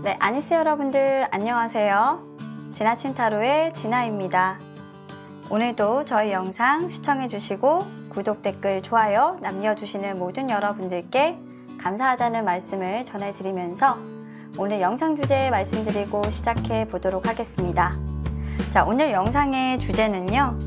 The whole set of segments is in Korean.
네, 아니스 여러분들 안녕하세요. 지나친 타로의 진아입니다. 오늘도 저희 영상 시청해주시고 구독, 댓글, 좋아요 남겨주시는 모든 여러분들께 감사하다는 말씀을 전해드리면서 오늘 영상 주제 말씀드리고 시작해 보도록 하겠습니다. 자, 오늘 영상의 주제는요,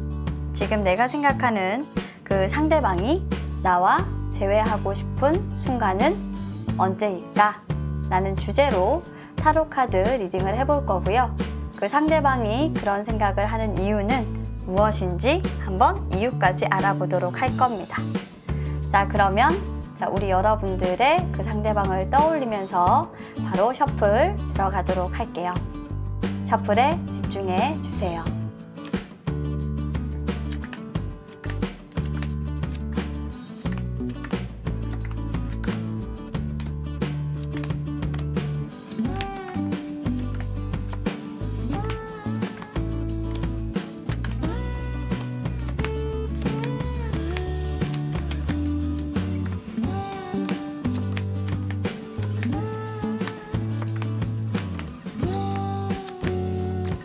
지금 내가 생각하는 그 상대방이 나와 재회하고 싶은 순간은 언제일까? 라는 주제로 타로 카드 리딩을 해볼 거고요. 그 상대방이 그런 생각을 하는 이유는 무엇인지 한번 이유까지 알아보도록 할 겁니다. 자, 그러면 우리 여러분들의 그 상대방을 떠올리면서 바로 셔플 들어가도록 할게요. 셔플에 집중해 주세요.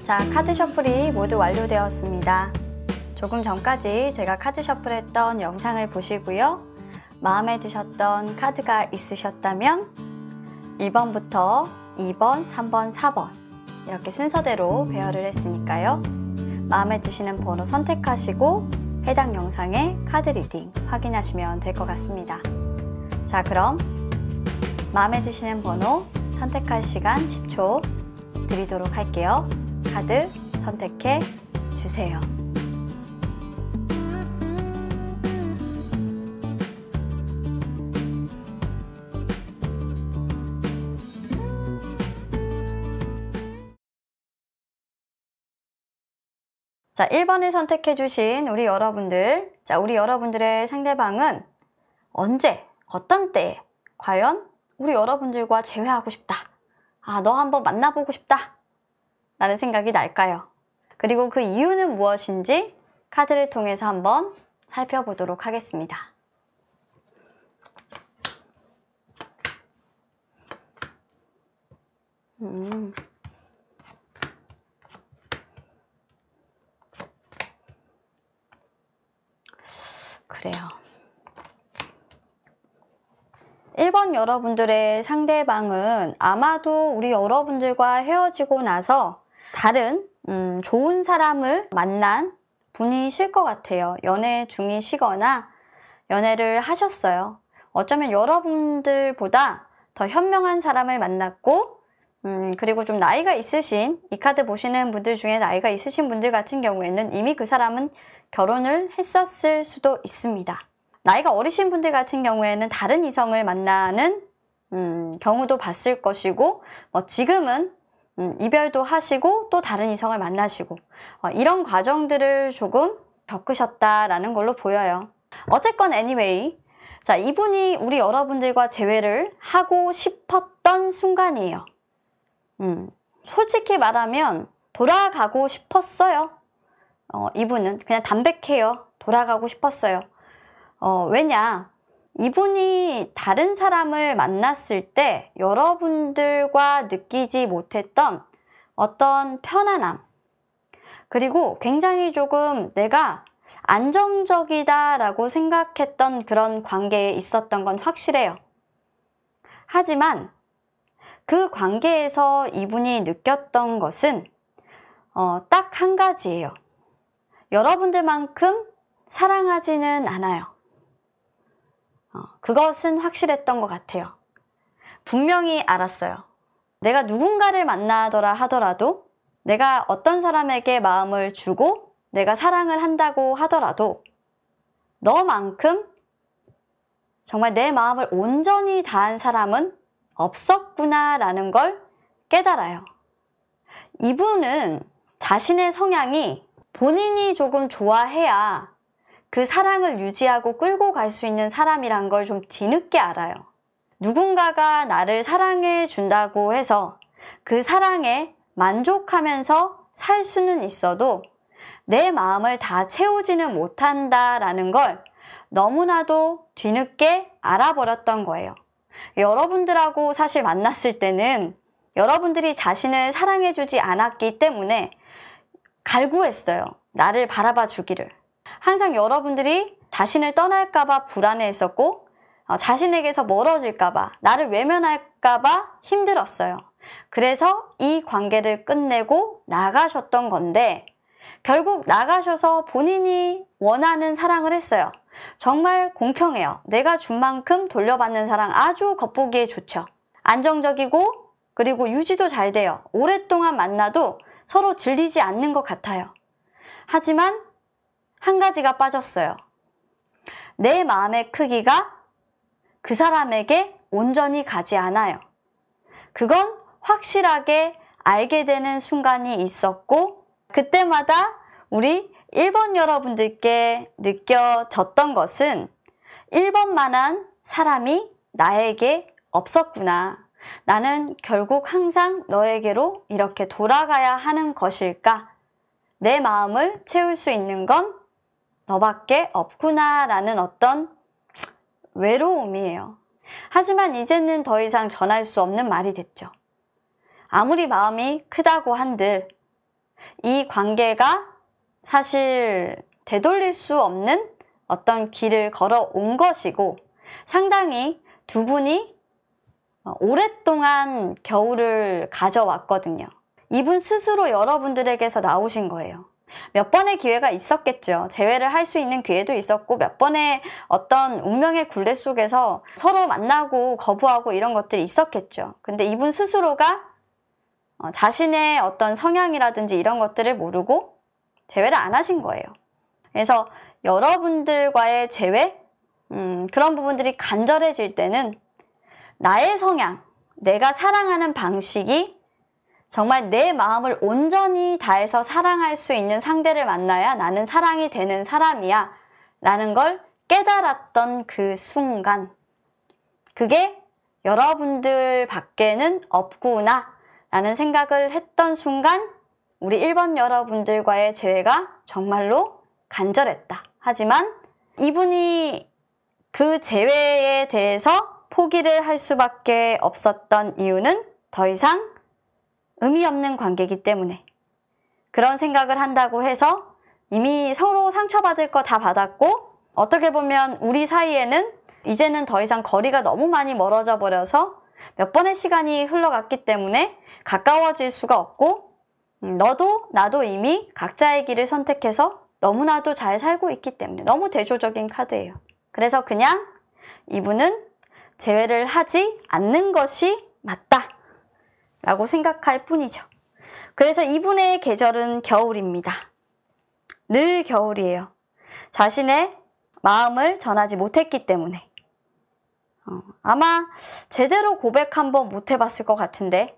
자, 카드 셔플이 모두 완료되었습니다. 조금 전까지 제가 카드 셔플했던 영상을 보시고요. 마음에 드셨던 카드가 있으셨다면 1번부터 2번, 3번, 4번 이렇게 순서대로 배열을 했으니까요. 마음에 드시는 번호 선택하시고 해당 영상의 카드 리딩 확인하시면 될 것 같습니다. 자, 그럼 마음에 드시는 번호 선택할 시간 10초 드리도록 할게요. 카드 선택해 주세요. 자, 1번을 선택해 주신 우리 여러분들, 자, 우리 여러분들의 상대방은 언제, 어떤 때에 과연 우리 여러분들과 재회하고 싶다, 너 한번 만나보고 싶다 라는 생각이 날까요? 그리고 그 이유는 무엇인지 카드를 통해서 한번 살펴보도록 하겠습니다. 그래요. 1번 여러분들의 상대방은 아마도 우리 여러분들과 헤어지고 나서 다른 좋은 사람을 만난 분이실 것 같아요. 연애 중이시거나 연애를 하셨어요. 어쩌면 여러분들보다 더 현명한 사람을 만났고 그리고 좀 나이가 있으신, 이 카드 보시는 분들 중에 나이가 있으신 분들 같은 경우에는 이미 그 사람은 결혼을 했었을 수도 있습니다. 나이가 어리신 분들 같은 경우에는 다른 이성을 만나는 경우도 봤을 것이고, 지금은 이별도 하시고 또 다른 이성을 만나시고 이런 과정들을 조금 겪으셨다라는 걸로 보여요. 어쨌건 anyway, 자, 이분이 우리 여러분들과 재회를 하고 싶었던 순간이에요. 솔직히 말하면 돌아가고 싶었어요. 이분은 그냥 담백해요. 돌아가고 싶었어요. 왜냐? 이분이 다른 사람을 만났을 때 여러분들과 느끼지 못했던 어떤 편안함, 그리고 굉장히 조금 내가 안정적이다라고 생각했던 그런 관계에 있었던 건 확실해요. 하지만 그 관계에서 이분이 느꼈던 것은 딱 한 가지예요. 여러분들만큼 사랑하지는 않아요. 그것은 확실했던 것 같아요. 분명히 알았어요. 내가 누군가를 만나더라 하더라도, 내가 어떤 사람에게 마음을 주고 내가 사랑을 한다고 하더라도 너만큼 정말 내 마음을 온전히 다한 사람은 없었구나 라는 걸 깨달아요. 이분은 자신의 성향이 본인이 조금 좋아해야 그 사랑을 유지하고 끌고 갈 수 있는 사람이란 걸 좀 뒤늦게 알아요. 누군가가 나를 사랑해 준다고 해서 그 사랑에 만족하면서 살 수는 있어도 내 마음을 다 채우지는 못한다라는 걸 너무나도 뒤늦게 알아버렸던 거예요. 여러분들하고 사실 만났을 때는 여러분들이 자신을 사랑해주지 않았기 때문에 갈구했어요. 나를 바라봐 주기를. 항상 여러분들이 자신을 떠날까봐 불안해했었고 자신에게서 멀어질까봐, 나를 외면할까봐 힘들었어요. 그래서 이 관계를 끝내고 나가셨던 건데 결국 나가셔서 본인이 원하는 사랑을 했어요. 정말 공평해요. 내가 준 만큼 돌려받는 사랑 아주 겉보기에 좋죠. 안정적이고 그리고 유지도 잘 돼요. 오랫동안 만나도 서로 질리지 않는 것 같아요. 하지만 한 가지가 빠졌어요. 내 마음의 크기가 그 사람에게 온전히 가지 않아요. 그건 확실하게 알게 되는 순간이 있었고 그때마다 우리 1번 여러분들께 느껴졌던 것은 1번만한 사람이 나에게 없었구나. 나는 결국 항상 너에게로 이렇게 돌아가야 하는 것일까? 내 마음을 채울 수 있는 건 너밖에 없구나 라는 어떤 외로움이에요. 하지만 이제는 더 이상 전할 수 없는 말이 됐죠. 아무리 마음이 크다고 한들 이 관계가 사실 되돌릴 수 없는 어떤 길을 걸어온 것이고 상당히 두 분이 오랫동안 겨울을 가져왔거든요. 이분 스스로 여러분들에게서 나오신 거예요. 몇 번의 기회가 있었겠죠. 재회를 할 수 있는 기회도 있었고 몇 번의 어떤 운명의 굴레 속에서 서로 만나고 거부하고 이런 것들이 있었겠죠. 근데 이분 스스로가 자신의 어떤 성향이라든지 이런 것들을 모르고 재회를 안 하신 거예요. 그래서 여러분들과의 재회, 그런 부분들이 간절해질 때는 나의 성향, 내가 사랑하는 방식이 정말 내 마음을 온전히 다해서 사랑할 수 있는 상대를 만나야 나는 사랑이 되는 사람이야 라는 걸 깨달았던 그 순간, 그게 여러분들 밖에는 없구나 라는 생각을 했던 순간 우리 1번 여러분들과의 재회가 정말로 간절했다. 하지만 이분이 그 재회에 대해서 포기를 할 수밖에 없었던 이유는 더 이상 의미 없는 관계이기 때문에, 그런 생각을 한다고 해서 이미 서로 상처받을 거 다 받았고 어떻게 보면 우리 사이에는 이제는 더 이상 거리가 너무 많이 멀어져 버려서 몇 번의 시간이 흘러갔기 때문에 가까워질 수가 없고 너도 나도 이미 각자의 길을 선택해서 너무나도 잘 살고 있기 때문에 너무 대조적인 카드예요. 그래서 그냥 이분은 재회를 하지 않는 것이 맞다 라고 생각할 뿐이죠. 그래서 이분의 계절은 겨울입니다. 늘 겨울이에요. 자신의 마음을 전하지 못했기 때문에. 아마 제대로 고백 한번 못 해봤을 것 같은데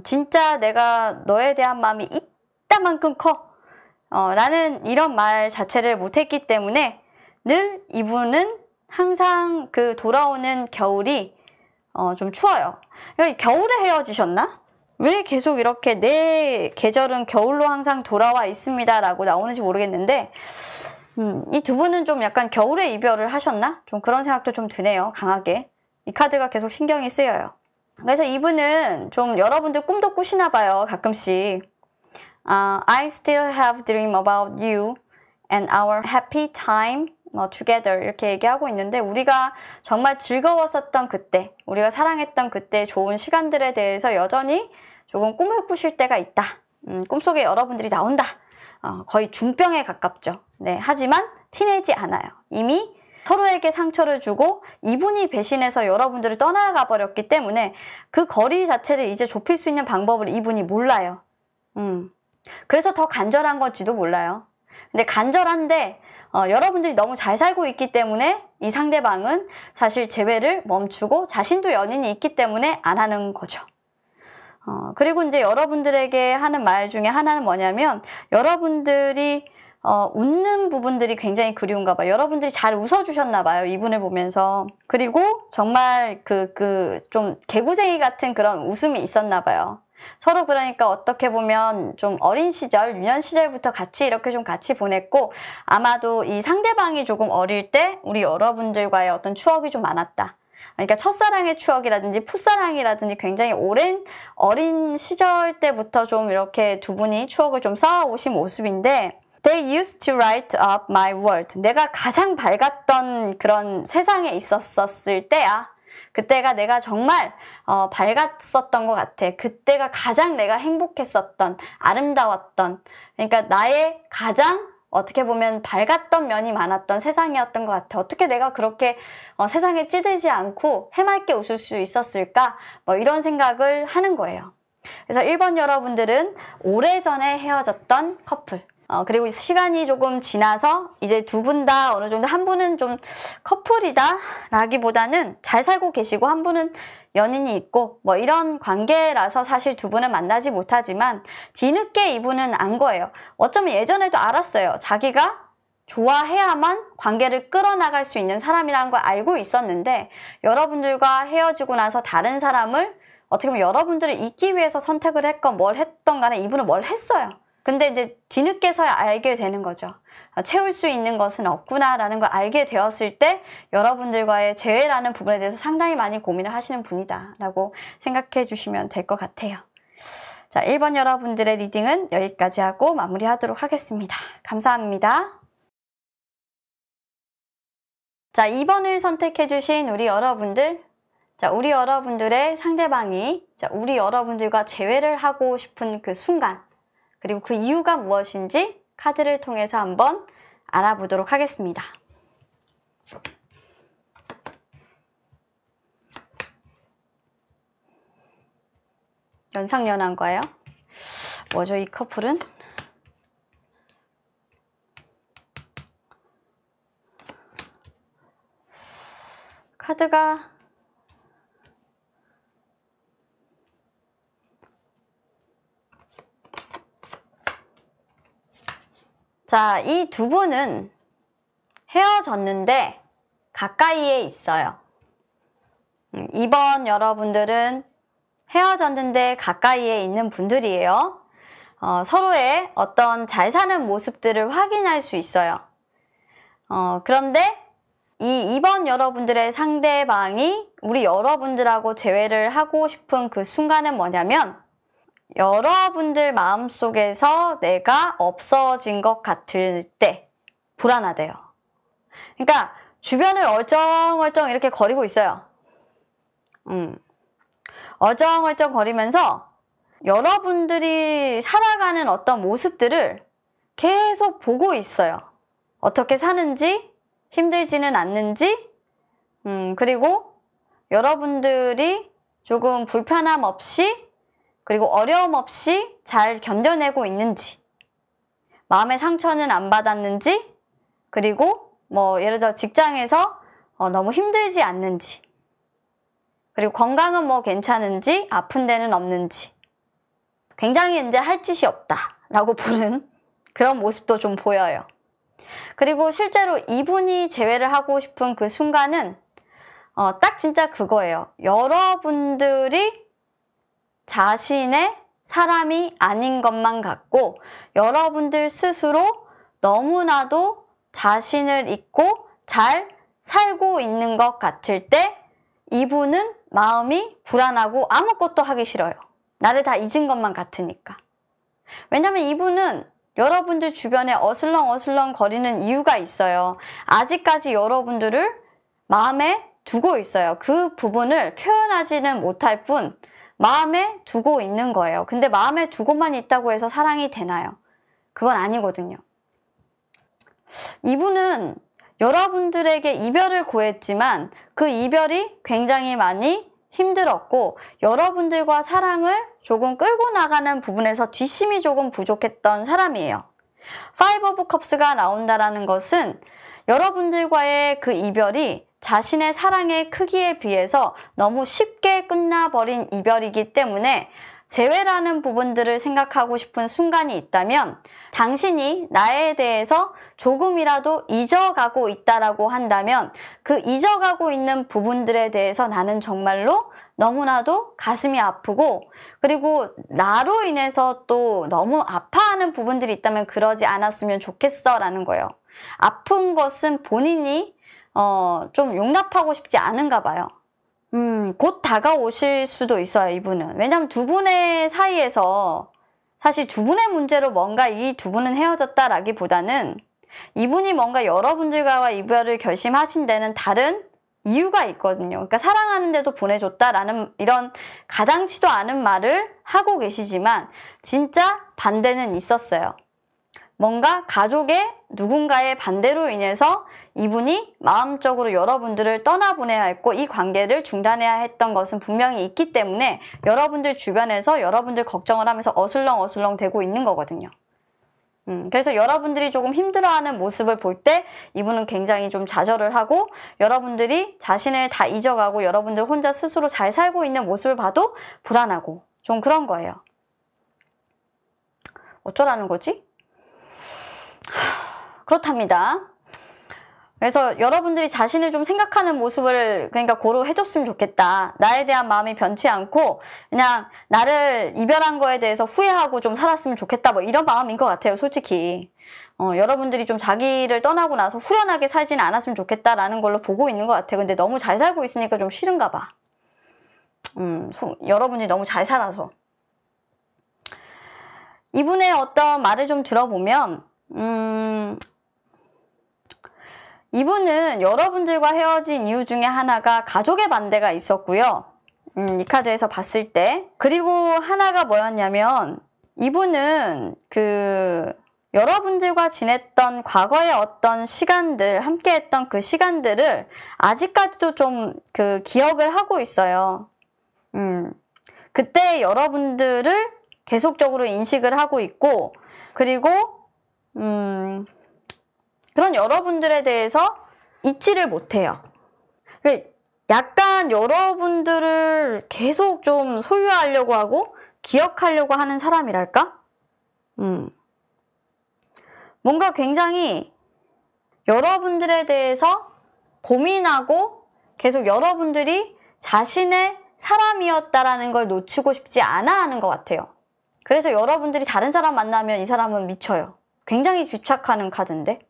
진짜 내가 너에 대한 마음이 이따만큼 커 라는 이런 말 자체를 못했기 때문에 늘 이분은 항상 그 돌아오는 겨울이 좀 추워요. 겨울에 헤어지셨나? 왜 계속 이렇게 내 계절은 겨울로 항상 돌아와 있습니다 라고 나오는지 모르겠는데 이 두 분은 좀 약간 겨울에 이별을 하셨나? 좀 그런 생각도 좀 드네요. 강하게. 이 카드가 계속 신경이 쓰여요. 그래서 이분은 좀 여러분들 꿈도 꾸시나 봐요. 가끔씩. I still have dream about you and our happy time together 이렇게 얘기하고 있는데 우리가 정말 즐거웠었던 그때, 우리가 사랑했던 그때 좋은 시간들에 대해서 여전히 조금 꿈을 꾸실 때가 있다. 꿈속에 여러분들이 나온다. 거의 중병에 가깝죠. 네, 하지만 티내지 않아요. 이미 서로에게 상처를 주고 이분이 배신해서 여러분들을 떠나가 버렸기 때문에 그 거리 자체를 이제 좁힐 수 있는 방법을 이분이 몰라요. 그래서 더 간절한 건지도 몰라요. 근데 간절한데 여러분들이 너무 잘 살고 있기 때문에 이 상대방은 사실 재회를 멈추고 자신도 연인이 있기 때문에 안 하는 거죠. 그리고 이제 여러분들에게 하는 말 중에 하나는 뭐냐면 여러분들이 웃는 부분들이 굉장히 그리운가 봐요. 여러분들이 잘 웃어주셨나 봐요. 이분을 보면서. 그리고 정말 좀 개구쟁이 같은 그런 웃음이 있었나 봐요. 서로 그러니까 어떻게 보면 좀 어린 시절, 유년 시절부터 같이 이렇게 좀 같이 보냈고 아마도 이 상대방이 조금 어릴 때 우리 여러분들과의 어떤 추억이 좀 많았다. 그러니까 첫사랑의 추억이라든지 풋사랑이라든지 굉장히 오랜 어린 시절 때부터 좀 이렇게 두 분이 추억을 좀 쌓아오신 모습인데 They used to light up my world. 내가 가장 밝았던 그런 세상에 있었을 때야. 그때가 내가 정말 밝았었던 것 같아. 그때가 가장 내가 행복했었던, 아름다웠던, 그러니까 나의 가장 어떻게 보면 밝았던 면이 많았던 세상이었던 것 같아. 어떻게 내가 그렇게 세상에 찌들지 않고 해맑게 웃을 수 있었을까? 뭐 이런 생각을 하는 거예요. 그래서 1번 여러분들은 오래전에 헤어졌던 커플. 그리고 시간이 조금 지나서 이제 두 분 다 어느 정도 한 분은 좀 커플이다 라기보다는 잘 살고 계시고 한 분은 연인이 있고 뭐 이런 관계라서 사실 두 분은 만나지 못하지만 뒤늦게 이분은 안 거예요. 어쩌면 예전에도 알았어요. 자기가 좋아해야만 관계를 끌어나갈 수 있는 사람이라는 걸 알고 있었는데 여러분들과 헤어지고 나서 다른 사람을 어떻게 보면 여러분들을 잊기 위해서 선택을 했건 뭘 했던 간에 이분은 뭘 했어요. 근데 이제 뒤늦게서야 알게 되는 거죠. 채울 수 있는 것은 없구나라는 걸 알게 되었을 때 여러분들과의 재회라는 부분에 대해서 상당히 많이 고민을 하시는 분이다 라고 생각해 주시면 될 것 같아요. 자, 1번 여러분들의 리딩은 여기까지 하고 마무리하도록 하겠습니다. 감사합니다. 자, 2번을 선택해 주신 우리 여러분들, 자, 우리 여러분들의 상대방이 우리 여러분들과 재회를 하고 싶은 그 순간, 그리고 그 이유가 무엇인지 카드를 통해서 한번 알아보도록 하겠습니다. 연상연하인가요? 뭐죠, 이 커플은? 카드가 자, 이 두 분은 헤어졌는데 가까이에 있어요. 2번 여러분들은 헤어졌는데 가까이에 있는 분들이에요. 서로의 어떤 잘 사는 모습들을 확인할 수 있어요. 그런데 이 2번 여러분들의 상대방이 우리 여러분들하고 재회를 하고 싶은 그 순간은 뭐냐면 여러분들 마음속에서 내가 없어진 것 같을 때 불안하대요. 그러니까 주변을 얼쩡얼쩡 이렇게 거리고 있어요. 얼쩡얼쩡 거리면서 여러분들이 살아가는 어떤 모습들을 계속 보고 있어요. 어떻게 사는지, 힘들지는 않는지, 그리고 여러분들이 조금 불편함 없이 그리고 어려움 없이 잘 견뎌내고 있는지, 마음의 상처는 안 받았는지, 그리고 뭐 예를 들어 직장에서 너무 힘들지 않는지, 그리고 건강은 뭐 괜찮은지, 아픈 데는 없는지, 굉장히 이제 할 짓이 없다라고 보는 그런 모습도 좀 보여요. 그리고 실제로 이분이 재회를 하고 싶은 그 순간은 딱 진짜 그거예요. 여러분들이 자신의 사람이 아닌 것만 같고 여러분들 스스로 너무나도 자신을 잊고 잘 살고 있는 것 같을 때 이분은 마음이 불안하고 아무것도 하기 싫어요. 나를 다 잊은 것만 같으니까. 왜냐면 이분은 여러분들 주변에 어슬렁어슬렁 거리는 이유가 있어요. 아직까지 여러분들을 마음에 두고 있어요. 그 부분을 표현하지는 못할 뿐 마음에 두고 있는 거예요. 근데 마음에 두고만 있다고 해서 사랑이 되나요? 그건 아니거든요. 이분은 여러분들에게 이별을 고했지만 그 이별이 굉장히 많이 힘들었고 여러분들과 사랑을 조금 끌고 나가는 부분에서 뒷심이 조금 부족했던 사람이에요. Five of Cups가 나온다라는 것은 여러분들과의 그 이별이 자신의 사랑의 크기에 비해서 너무 쉽게 끝나버린 이별이기 때문에 재회라는 부분들을 생각하고 싶은 순간이 있다면 당신이 나에 대해서 조금이라도 잊어가고 있다라고 한다면 그 잊어가고 있는 부분들에 대해서 나는 정말로 너무나도 가슴이 아프고 그리고 나로 인해서 또 너무 아파하는 부분들이 있다면 그러지 않았으면 좋겠어 라는 거예요. 아픈 것은 본인이 좀 용납하고 싶지 않은가 봐요. 곧 다가오실 수도 있어요, 이분은. 왜냐면 두 분의 사이에서 사실 두 분의 문제로 뭔가 이 두 분은 헤어졌다라기보다는 이분이 뭔가 여러분들과의 이별을 결심하신 데는 다른 이유가 있거든요. 그러니까 사랑하는데도 보내줬다라는 이런 가당치도 않은 말을 하고 계시지만 진짜 반대는 있었어요. 뭔가 가족의 누군가의 반대로 인해서 이분이 마음적으로 여러분들을 떠나보내야 했고 이 관계를 중단해야 했던 것은 분명히 있기 때문에 여러분들 주변에서 여러분들 걱정을 하면서 어슬렁어슬렁 되고 있는 거거든요. 그래서 여러분들이 조금 힘들어하는 모습을 볼 때 이분은 굉장히 좀 좌절을 하고 여러분들이 자신을 다 잊어가고 여러분들 혼자 스스로 잘 살고 있는 모습을 봐도 불안하고 좀 그런 거예요. 어쩌라는 거지? 그렇답니다. 그래서 여러분들이 자신을 좀 생각하는 모습을 그러니까 고려해줬으면 좋겠다. 나에 대한 마음이 변치 않고 그냥 나를 이별한 거에 대해서 후회하고 좀 살았으면 좋겠다. 뭐 이런 마음인 것 같아요, 솔직히. 여러분들이 좀 자기를 떠나고 나서 후련하게 살지는 않았으면 좋겠다라는 걸로 보고 있는 것 같아요. 근데 너무 잘 살고 있으니까 좀 싫은가 봐. 여러분들이 너무 잘 살아서. 이분의 어떤 말을 좀 들어보면 이분은 여러분들과 헤어진 이유 중에 하나가 가족의 반대가 있었고요. 이 카드에서 봤을 때. 그리고 하나가 뭐였냐면 이분은 여러분들과 지냈던 과거의 어떤 시간들, 함께 했던 그 시간들을 아직까지도 좀 기억을 하고 있어요. 그때 여러분들을 계속적으로 인식을 하고 있고 그리고 그런 여러분들에 대해서 잊지를 못해요. 약간 여러분들을 계속 좀 소유하려고 하고 기억하려고 하는 사람이랄까? 뭔가 굉장히 여러분들에 대해서 고민하고 계속 여러분들이 자신의 사람이었다라는 걸 놓치고 싶지 않아 하는 것 같아요. 그래서 여러분들이 다른 사람 만나면 이 사람은 미쳐요. 굉장히 집착하는 카드인데.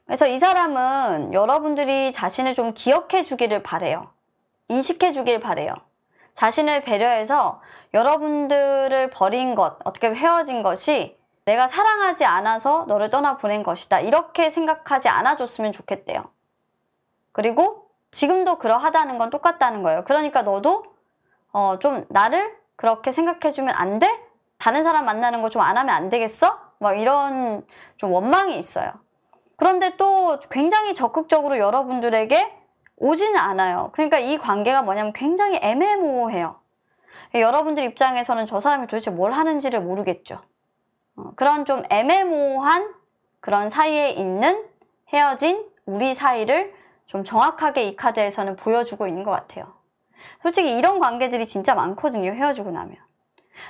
그래서 이 사람은 여러분들이 자신을 좀 기억해 주기를 바래요. 인식해 주길 바래요. 자신을 배려해서 여러분들을 버린 것, 어떻게 헤어진 것이 내가 사랑하지 않아서 너를 떠나보낸 것이다. 이렇게 생각하지 않아줬으면 좋겠대요. 그리고 지금도 그러하다는 건 똑같다는 거예요. 그러니까 너도 좀 나를 그렇게 생각해주면 안 돼? 다른 사람 만나는 거 좀 안 하면 안 되겠어? 뭐 이런 좀 원망이 있어요. 그런데 또 굉장히 적극적으로 여러분들에게 오지는 않아요. 그러니까 이 관계가 뭐냐면 굉장히 애매모호해요. 여러분들 입장에서는 저 사람이 도대체 뭘 하는지를 모르겠죠. 그런 좀 애매모호한 그런 사이에 있는 헤어진 우리 사이를 좀 정확하게 이 카드에서는 보여주고 있는 것 같아요. 솔직히 이런 관계들이 진짜 많거든요. 헤어지고 나면.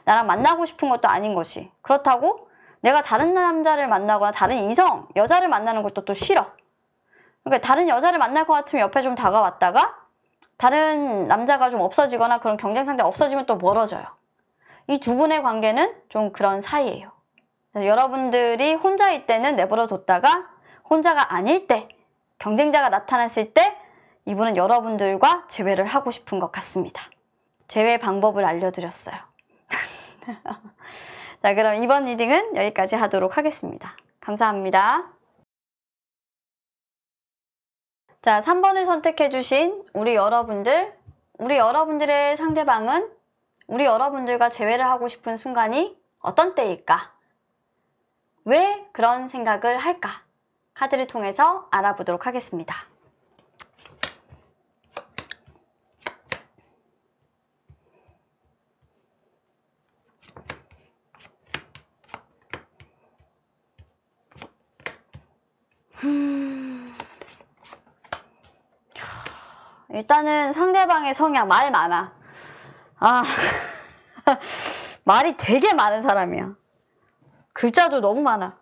나랑 만나고 싶은 것도 아닌 것이. 그렇다고 내가 다른 남자를 만나거나 다른 이성, 여자를 만나는 것도 또 싫어. 그러니까 다른 여자를 만날 것 같으면 옆에 좀 다가왔다가 다른 남자가 좀 없어지거나 그런 경쟁 상대가 없어지면 또 멀어져요. 이 두 분의 관계는 좀 그런 사이예요. 그래서 여러분들이 혼자일 때는 내버려 뒀다가 혼자가 아닐 때, 경쟁자가 나타났을 때 이분은 여러분들과 재회를 하고 싶은 것 같습니다. 재회 방법을 알려드렸어요. 자, 그럼 이번 리딩은 여기까지 하도록 하겠습니다. 감사합니다. 자, 3번을 선택해주신 우리 여러분들의 상대방은 우리 여러분들과 재회를 하고 싶은 순간이 어떤 때일까? 왜 그런 생각을 할까? 카드를 통해서 알아보도록 하겠습니다. 일단은 상대방의 성향 말 많아. 말이 되게 많은 사람이야. 글자도 너무 많아.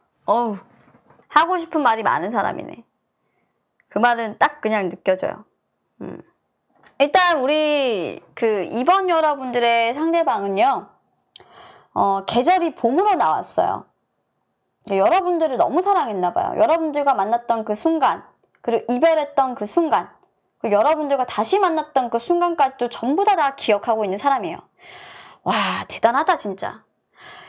하고 싶은 말이 많은 사람이네. 그 말은 딱 그냥 느껴져요. 일단 우리 2번 여러분들의 상대방은요. 계절이 봄으로 나왔어요. 여러분들을 너무 사랑했나 봐요. 여러분들과 만났던 그 순간, 그리고 이별했던 그 순간, 그리고 여러분들과 다시 만났던 그 순간까지도 전부 다 기억하고 있는 사람이에요. 와, 대단하다 진짜.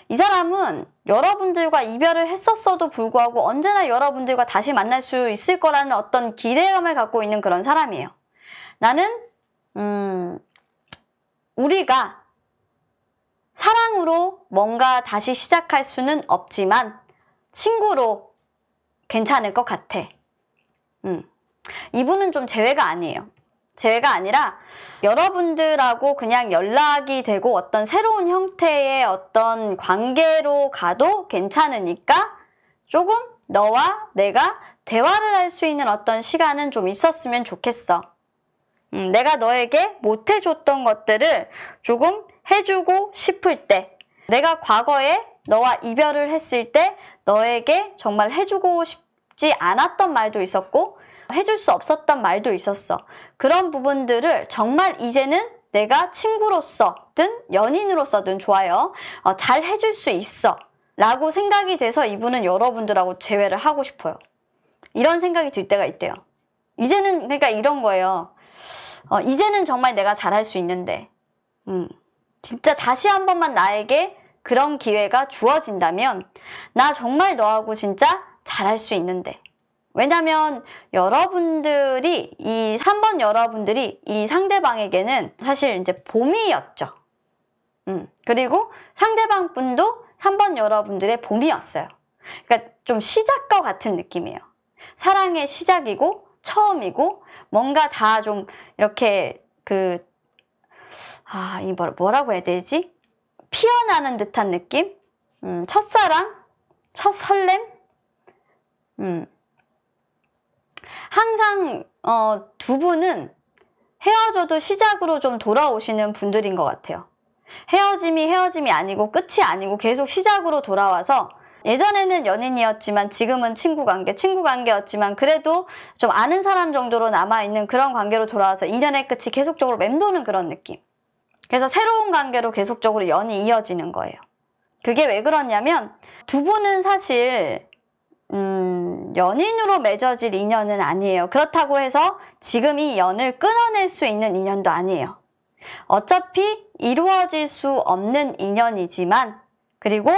이 사람은 여러분들과 이별을 했었어도 불구하고 언제나 여러분들과 다시 만날 수 있을 거라는 어떤 기대감을 갖고 있는 그런 사람이에요. 나는 우리가 사랑으로 뭔가 다시 시작할 수는 없지만 친구로 괜찮을 것 같아. 이분은 좀 제외가 아니에요. 제외가 아니라 여러분들하고 그냥 연락이 되고 어떤 새로운 형태의 어떤 관계로 가도 괜찮으니까 조금 너와 내가 대화를 할 수 있는 어떤 시간은 좀 있었으면 좋겠어. 내가 너에게 못해줬던 것들을 조금 해주고 싶을 때, 내가 과거에 너와 이별을 했을 때 너에게 정말 해주고 싶지 않았던 말도 있었고 해줄 수 없었던 말도 있었어. 그런 부분들을 정말 이제는 내가 친구로서든 연인으로서든 좋아요. 잘 해줄 수 있어 라고 생각이 돼서 이분은 여러분들하고 재회를 하고 싶어요. 이런 생각이 들 때가 있대요. 이제는 그러니까 이런 거예요. 이제는 정말 내가 잘할 수 있는데 진짜 다시 한 번만 나에게 그런 기회가 주어진다면 나 정말 너하고 진짜 잘할 수 있는데, 왜냐면 여러분들이 이 3번 여러분들이 이 상대방에게는 사실 이제 봄이었죠. 그리고 상대방 분도 3번 여러분들의 봄이었어요. 그러니까 좀 시작과 같은 느낌이에요. 사랑의 시작이고 처음이고 뭔가 다 좀 이렇게 이 뭐라고 해야 되지? 피어나는 듯한 느낌? 첫사랑? 첫 설렘? 항상 두 분은 헤어져도 시작으로 좀 돌아오시는 분들인 것 같아요. 헤어짐이 아니고 끝이 아니고 계속 시작으로 돌아와서 예전에는 연인이었지만 지금은 친구 관계였지만 그래도 좀 아는 사람 정도로 남아있는 그런 관계로 돌아와서 인연의 끝이 계속적으로 맴도는 그런 느낌. 그래서 새로운 관계로 계속적으로 연이 이어지는 거예요. 그게 왜 그러냐면 두 분은 사실 연인으로 맺어질 인연은 아니에요. 그렇다고 해서 지금 이 연을 끊어낼 수 있는 인연도 아니에요. 어차피 이루어질 수 없는 인연이지만, 그리고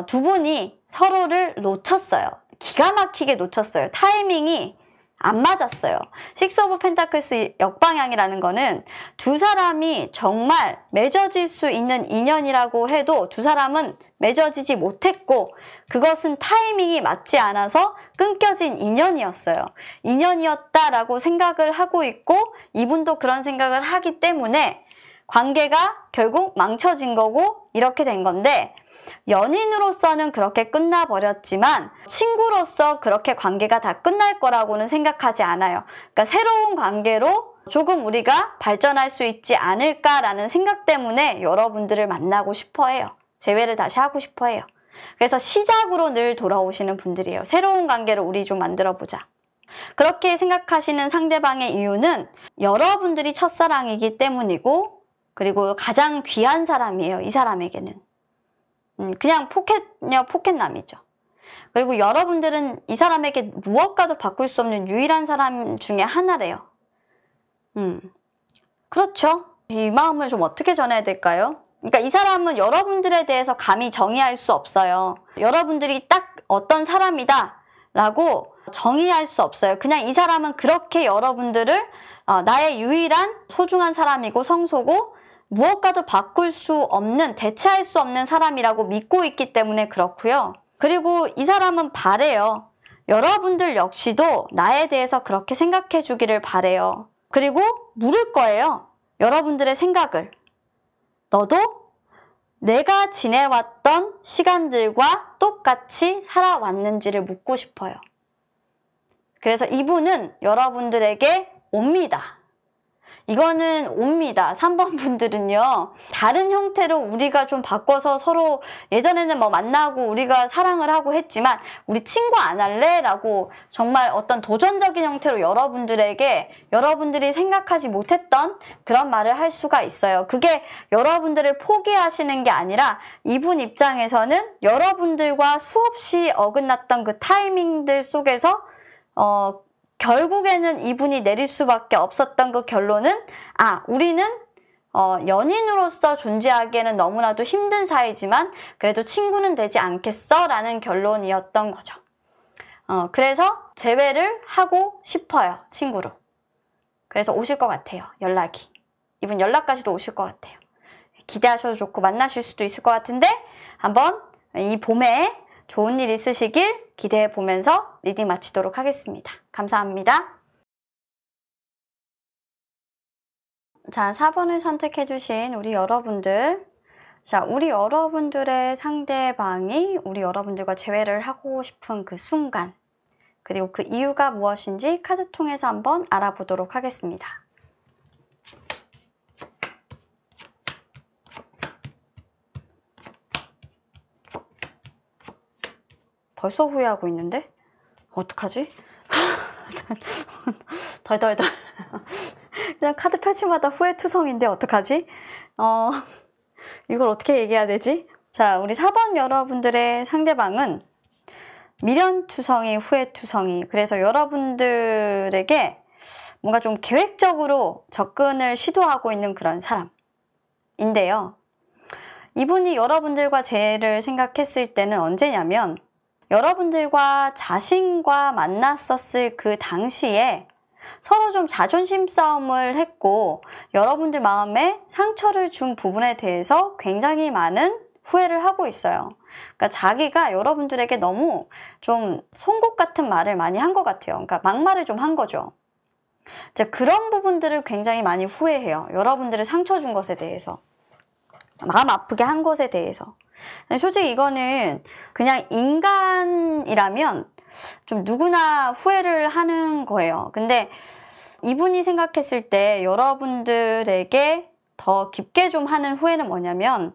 두 분이 서로를 놓쳤어요. 기가 막히게 놓쳤어요. 타이밍이 안 맞았어요. 식스 오브 펜타클스 역방향이라는 거는 두 사람이 정말 맺어질 수 있는 인연이라고 해도 두 사람은 맺어지지 못했고 그것은 타이밍이 맞지 않아서 끊겨진 인연이었어요. 인연이었다라고 생각을 하고 있고 이분도 그런 생각을 하기 때문에 관계가 결국 망쳐진 거고 이렇게 된 건데, 연인으로서는 그렇게 끝나버렸지만 친구로서 그렇게 관계가 다 끝날 거라고는 생각하지 않아요. 그러니까 새로운 관계로 조금 우리가 발전할 수 있지 않을까라는 생각 때문에 여러분들을 만나고 싶어 해요. 재회를 다시 하고 싶어 해요. 그래서 시작으로 늘 돌아오시는 분들이에요. 새로운 관계를 우리 좀 만들어보자. 그렇게 생각하시는 상대방의 이유는 여러분들이 첫사랑이기 때문이고, 그리고 가장 귀한 사람이에요. 이 사람에게는. 그냥 포켓남이죠. 그리고 여러분들은 이 사람에게 무엇과도 바꿀 수 없는 유일한 사람 중에 하나래요. 그렇죠. 이 마음을 좀 어떻게 전해야 될까요? 그러니까 이 사람은 여러분들에 대해서 감히 정의할 수 없어요. 여러분들이 딱 어떤 사람이다 라고 정의할 수 없어요. 그냥 이 사람은 그렇게 여러분들을 나의 유일한 소중한 사람이고 성소고 무엇과도 바꿀 수 없는, 대체할 수 없는 사람이라고 믿고 있기 때문에 그렇고요. 그리고 이 사람은 바래요. 여러분들 역시도 나에 대해서 그렇게 생각해 주기를 바래요. 그리고 물을 거예요. 여러분들의 생각을. 너도 내가 지내왔던 시간들과 똑같이 살아왔는지를 묻고 싶어요. 그래서 이분은 여러분들에게 옵니다. 이거는 옵니다. 3번 분들은요. 다른 형태로 우리가 좀 바꿔서 서로 예전에는 뭐 만나고 우리가 사랑을 하고 했지만 우리 친구 안 할래? 라고 정말 어떤 도전적인 형태로 여러분들에게 여러분들이 생각하지 못했던 그런 말을 할 수가 있어요. 그게 여러분들을 포기하시는 게 아니라 이분 입장에서는 여러분들과 수없이 어긋났던 그 타이밍들 속에서 결국에는 이분이 내릴 수밖에 없었던 그 결론은 우리는 연인으로서 존재하기에는 너무나도 힘든 사이지만 그래도 친구는 되지 않겠어? 라는 결론이었던 거죠. 그래서 재회를 하고 싶어요. 친구로. 그래서 오실 것 같아요. 연락이. 이분 연락까지도 오실 것 같아요. 기대하셔도 좋고 만나실 수도 있을 것 같은데 한번 이 봄에 좋은 일 있으시길 기대해 보면서 리딩 마치도록 하겠습니다. 감사합니다. 자, 4번을 선택해 주신 우리 여러분들. 자, 우리 여러분들의 상대방이 우리 여러분들과 재회를 하고 싶은 그 순간, 그리고 그 이유가 무엇인지 카드 통해서 한번 알아보도록 하겠습니다. 벌써 후회하고 있는데? 어떡하지? 덜덜덜. 그냥 카드 펼치마다 후회투성인데 어떡하지? 이걸 어떻게 얘기해야 되지? 자, 우리 4번 여러분들의 상대방은 미련투성이, 후회투성이. 그래서 여러분들에게 뭔가 좀 계획적으로 접근을 시도하고 있는 그런 사람인데요. 이분이 여러분들과 재회를 생각했을 때는 언제냐면 여러분들과 자신과 만났었을 그 당시에 서로 좀 자존심 싸움을 했고 여러분들 마음에 상처를 준 부분에 대해서 굉장히 많은 후회를 하고 있어요. 그러니까 자기가 여러분들에게 너무 좀 송곳 같은 말을 많이 한 것 같아요. 그러니까 막말을 좀 한 거죠. 이제 그런 부분들을 굉장히 많이 후회해요. 여러분들을 상처 준 것에 대해서. 마음 아프게 한 것에 대해서. 솔직히 이거는 그냥 인간이라면 좀 누구나 후회를 하는 거예요. 근데 이분이 생각했을 때 여러분들에게 더 깊게 좀 하는 후회는 뭐냐면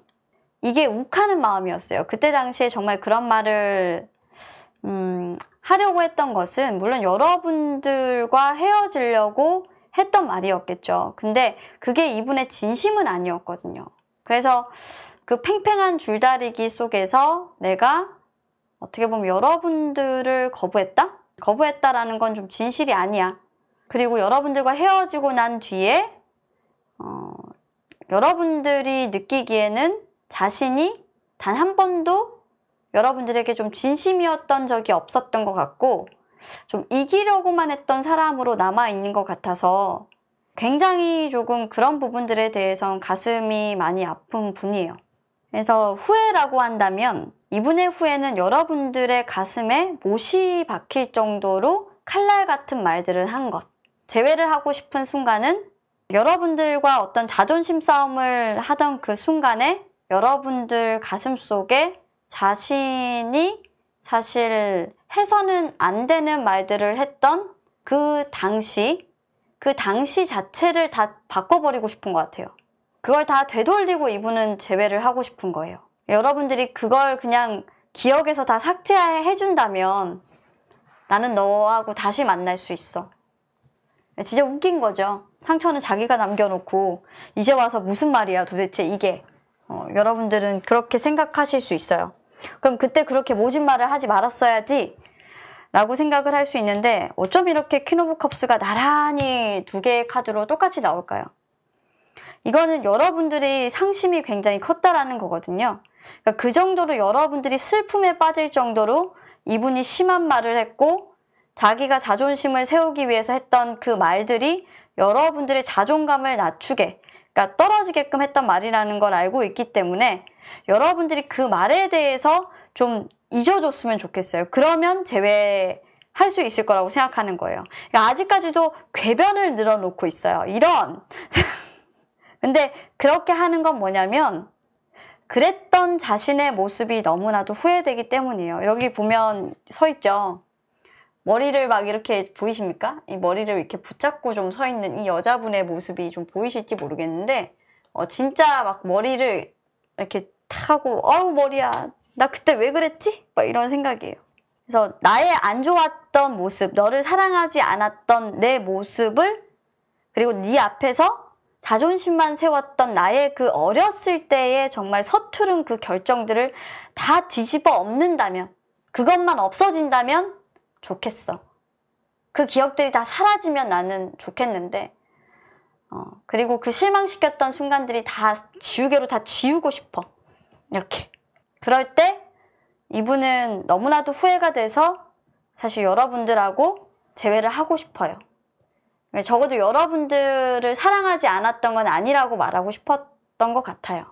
이게 욱하는 마음이었어요. 그때 당시에 정말 그런 말을 하려고 했던 것은 물론 여러분들과 헤어지려고 했던 말이었겠죠. 근데 그게 이분의 진심은 아니었거든요. 그래서 그 팽팽한 줄다리기 속에서 내가 어떻게 보면 여러분들을 거부했다? 거부했다라는 건 좀 진실이 아니야. 그리고 여러분들과 헤어지고 난 뒤에 여러분들이 느끼기에는 자신이 단 한 번도 여러분들에게 좀 진심이었던 적이 없었던 것 같고 좀 이기려고만 했던 사람으로 남아있는 것 같아서 굉장히 조금 그런 부분들에 대해선 가슴이 많이 아픈 분이에요. 그래서 후회라고 한다면 이분의 후회는 여러분들의 가슴에 못이 박힐 정도로 칼날 같은 말들을 한 것. 재회를 하고 싶은 순간은 여러분들과 어떤 자존심 싸움을 하던 그 순간에 여러분들 가슴 속에 자신이 사실 해서는 안 되는 말들을 했던 그 당시 자체를 다 바꿔버리고 싶은 것 같아요. 그걸 다 되돌리고 이분은 재회를 하고 싶은 거예요. 여러분들이 그걸 그냥 기억에서 다 삭제해준다면 나는 너하고 다시 만날 수 있어. 진짜 웃긴 거죠. 상처는 자기가 남겨놓고 이제 와서 무슨 말이야 도대체 이게. 여러분들은 그렇게 생각하실 수 있어요. 그럼 그때 그렇게 모진 말을 하지 말았어야지 라고 생각을 할 수 있는데 어쩜 이렇게 퀸 오브 컵스가 나란히 두 개의 카드로 똑같이 나올까요? 이거는 여러분들이 상심이 굉장히 컸다라는 거거든요. 그러니까 그 정도로 여러분들이 슬픔에 빠질 정도로 이분이 심한 말을 했고 자기가 자존심을 세우기 위해서 했던 그 말들이 여러분들의 자존감을 낮추게, 그러니까 떨어지게끔 했던 말이라는 걸 알고 있기 때문에 여러분들이 그 말에 대해서 좀 잊어줬으면 좋겠어요. 그러면 재회할 수 있을 거라고 생각하는 거예요. 그러니까 아직까지도 궤변을 늘어놓고 있어요. 이런. 근데 그렇게 하는 건 뭐냐면 그랬던 자신의 모습이 너무나도 후회되기 때문이에요. 여기 보면 서 있죠. 머리를 막 이렇게 보이십니까? 이 머리를 이렇게 붙잡고 좀 서 있는 이 여자분의 모습이 좀 보이실지 모르겠는데 진짜 막 머리를 이렇게 탁 하고 어우 머리야 나 그때 왜 그랬지? 막 이런 생각이에요. 그래서 나의 안 좋았던 모습, 너를 사랑하지 않았던 내 모습을 그리고 네 앞에서 자존심만 세웠던 나의 그 어렸을 때의 정말 서투른 그 결정들을 다 뒤집어 엎는다면, 그것만 없어진다면 좋겠어. 그 기억들이 다 사라지면 나는 좋겠는데 그리고 그 실망시켰던 순간들이 다 지우개로 다 지우고 싶어. 이렇게. 그럴 때 이분은 너무나도 후회가 돼서 사실 여러분들하고 재회를 하고 싶어요. 적어도 여러분들을 사랑하지 않았던 건 아니라고 말하고 싶었던 것 같아요.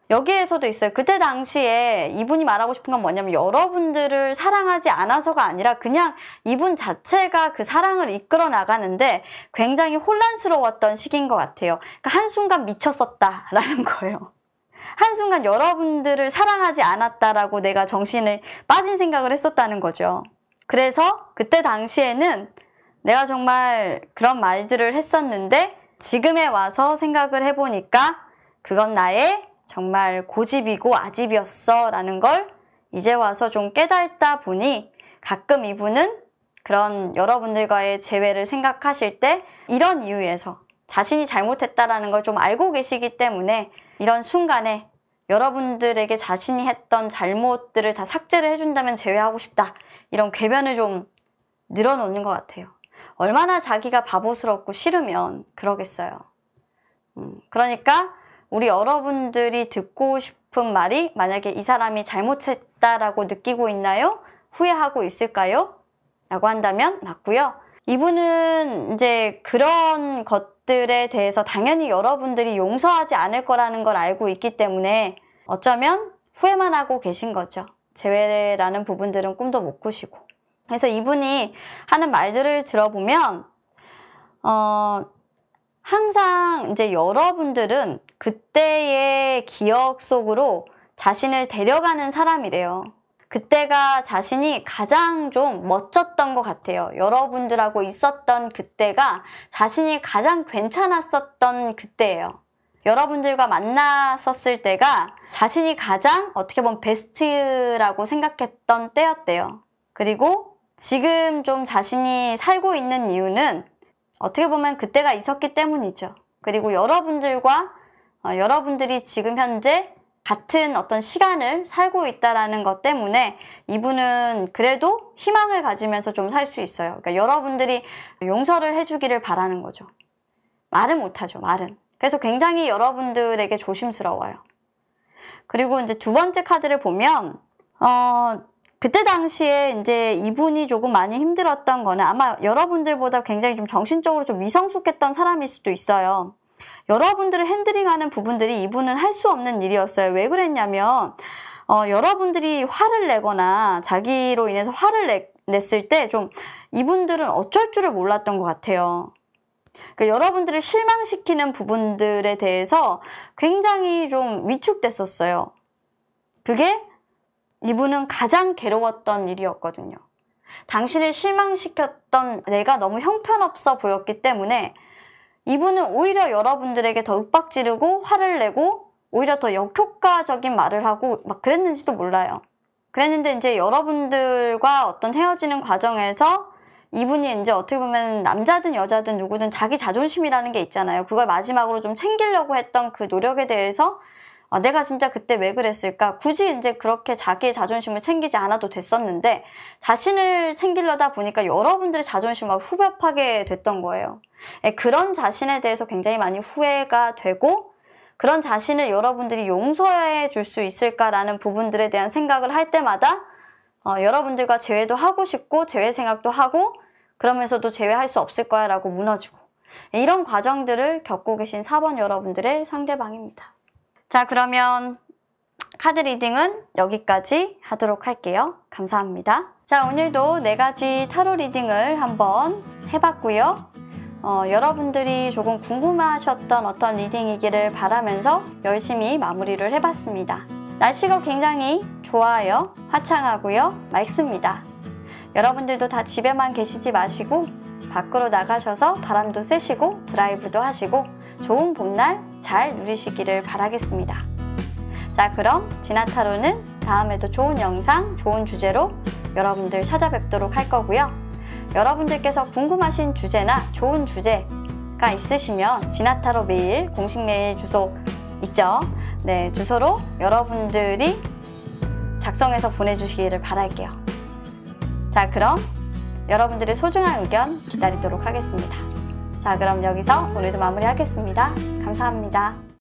여기에서도 있어요. 그때 당시에 이분이 말하고 싶은 건 뭐냐면 여러분들을 사랑하지 않아서가 아니라 그냥 이분 자체가 그 사랑을 이끌어 나가는데 굉장히 혼란스러웠던 시기인 것 같아요. 그러니까 한순간 미쳤었다라는 거예요. 한순간 여러분들을 사랑하지 않았다라고 내가 정신을 빠진 생각을 했었다는 거죠. 그래서 그때 당시에는 내가 정말 그런 말들을 했었는데 지금에 와서 생각을 해보니까 그건 나의 정말 고집이고 아집이었어 라는 걸 이제 와서 좀 깨닫다 보니 가끔 이분은 그런 여러분들과의 재회를 생각하실 때 이런 이유에서 자신이 잘못했다라는 걸 좀 알고 계시기 때문에 이런 순간에 여러분들에게 자신이 했던 잘못들을 다 삭제를 해준다면 재회하고 싶다. 이런 궤변을 좀 늘어놓는 것 같아요. 얼마나 자기가 바보스럽고 싫으면 그러겠어요. 그러니까 우리 여러분들이 듣고 싶은 말이 만약에 이 사람이 잘못했다라고 느끼고 있나요? 후회하고 있을까요? 라고 한다면 맞고요. 이분은 이제 그런 것들에 대해서 당연히 여러분들이 용서하지 않을 거라는 걸 알고 있기 때문에 어쩌면 후회만 하고 계신 거죠. 재회라는 부분들은 꿈도 못 꾸시고. 그래서 이분이 하는 말들을 들어보면 항상 이제 여러분들은 그때의 기억 속으로 자신을 데려가는 사람이래요. 그때가 자신이 가장 좀 멋졌던 것 같아요. 여러분들하고 있었던 그때가 자신이 가장 괜찮았었던 그때예요. 여러분들과 만났었을 때가 자신이 가장 어떻게 보면 베스트라고 생각했던 때였대요. 그리고 지금 좀 자신이 살고 있는 이유는 어떻게 보면 그때가 있었기 때문이죠. 그리고 여러분들이 지금 현재 같은 어떤 시간을 살고 있다라는 것 때문에 이분은 그래도 희망을 가지면서 좀 살 수 있어요. 그러니까 여러분들이 용서를 해주기를 바라는 거죠. 말은 못하죠, 말은. 그래서 굉장히 여러분들에게 조심스러워요. 그리고 이제 두 번째 카드를 보면, 그때 당시에 이제 이분이 조금 많이 힘들었던 거는 아마 여러분들보다 굉장히 좀 정신적으로 좀 미성숙했던 사람일 수도 있어요. 여러분들을 핸들링하는 부분들이 이분은 할 수 없는 일이었어요. 왜 그랬냐면 여러분들이 화를 내거나 자기로 인해서 화를 냈을 때 좀 이분들은 어쩔 줄을 몰랐던 것 같아요. 그러니까 여러분들을 실망시키는 부분들에 대해서 굉장히 좀 위축됐었어요. 그게 이분은 가장 괴로웠던 일이었거든요. 당신을 실망시켰던 내가 너무 형편없어 보였기 때문에 이분은 오히려 여러분들에게 더 윽박지르고 화를 내고 오히려 더 역효과적인 말을 하고 막 그랬는지도 몰라요. 그랬는데 이제 여러분들과 어떤 헤어지는 과정에서 이분이 이제 어떻게 보면 남자든 여자든 누구든 자기 자존심이라는 게 있잖아요. 그걸 마지막으로 좀 챙기려고 했던 그 노력에 대해서 내가 진짜 그때 왜 그랬을까? 굳이 이제 그렇게 자기의 자존심을 챙기지 않아도 됐었는데 자신을 챙기려다 보니까 여러분들의 자존심과 후벼파게 됐던 거예요. 그런 자신에 대해서 굉장히 많이 후회가 되고 그런 자신을 여러분들이 용서해 줄 수 있을까라는 부분들에 대한 생각을 할 때마다 여러분들과 재회도 하고 싶고 재회 생각도 하고 그러면서도 재회할 수 없을 거야 라고 무너지고 이런 과정들을 겪고 계신 4번 여러분들의 상대방입니다. 자, 그러면 카드 리딩은 여기까지 하도록 할게요. 감사합니다. 자, 오늘도 4가지 타로 리딩을 한번 해봤고요. 여러분들이 조금 궁금하셨던 어떤 리딩이기를 바라면서 열심히 마무리를 해봤습니다. 날씨가 굉장히 좋아요. 화창하고요. 맑습니다. 여러분들도 다 집에만 계시지 마시고 밖으로 나가셔서 바람도 쐬시고 드라이브도 하시고 좋은 봄날 잘 누리시기를 바라겠습니다. 자, 그럼 지나타로는 다음에도 좋은 영상, 좋은 주제로 여러분들 찾아뵙도록 할 거고요. 여러분들께서 궁금하신 주제나 좋은 주제가 있으시면 지나타로 메일, 공식 메일 주소 있죠? 네, 주소로 여러분들이 작성해서 보내주시기를 바랄게요. 자, 그럼 여러분들의 소중한 의견 기다리도록 하겠습니다. 자, 그럼 여기서 오늘도 마무리하겠습니다. 감사합니다.